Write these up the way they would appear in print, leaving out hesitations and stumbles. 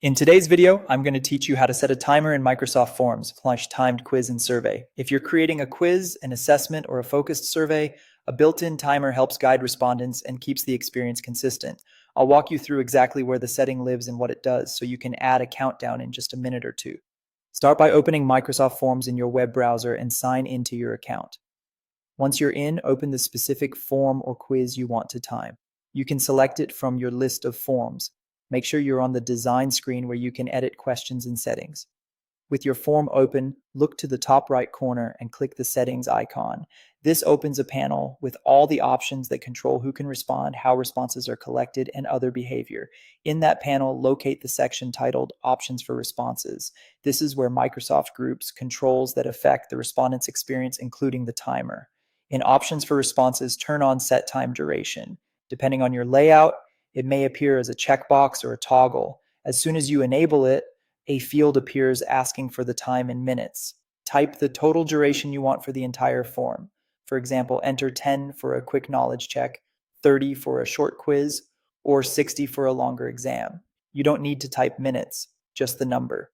In today's video, I'm going to teach you how to set a timer in Microsoft Forms, /timed quiz and survey. If you're creating a quiz, an assessment, or a focused survey, a built-in timer helps guide respondents and keeps the experience consistent. I'll walk you through exactly where the setting lives and what it does, so you can add a countdown in just a minute or two. Start by opening Microsoft Forms in your web browser and sign into your account. Once you're in, open the specific form or quiz you want to time. You can select it from your list of forms. Make sure you're on the design screen where you can edit questions and settings. With your form open, look to the top right corner and click the settings icon. This opens a panel with all the options that control who can respond, how responses are collected, and other behavior. In that panel, locate the section titled Options for Responses. This is where Microsoft groups controls that affect the respondent's experience, including the timer. In Options for Responses, turn on Set Time Duration. Depending on your layout, it may appear as a checkbox or a toggle. As soon as you enable it, a field appears asking for the time in minutes. Type the total duration you want for the entire form. For example, enter 10 for a quick knowledge check, 30 for a short quiz, or 60 for a longer exam. You don't need to type minutes, just the number.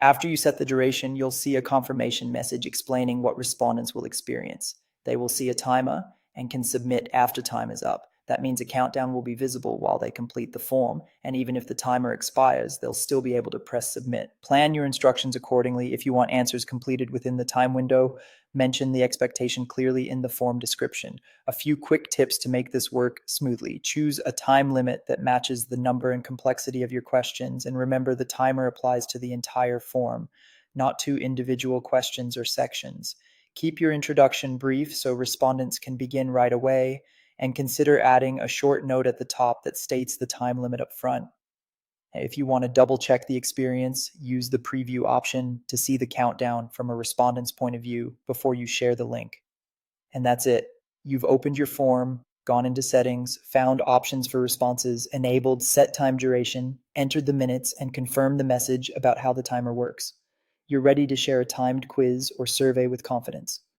After you set the duration, you'll see a confirmation message explaining what respondents will experience. They will see a timer and can submit after time is up. That means a countdown will be visible while they complete the form, and even if the timer expires, they'll still be able to press submit. Plan your instructions accordingly. If you want answers completed within the time window, mention the expectation clearly in the form description. A few quick tips to make this work smoothly. Choose a time limit that matches the number and complexity of your questions, and remember the timer applies to the entire form, not to individual questions or sections. Keep your introduction brief so respondents can begin right away, and consider adding a short note at the top that states the time limit up front. If you want to double check the experience, use the preview option to see the countdown from a respondent's point of view before you share the link. And that's it. You've opened your form, gone into settings, found options for responses, enabled set time duration, entered the minutes, and confirmed the message about how the timer works. You're ready to share a timed quiz or survey with confidence.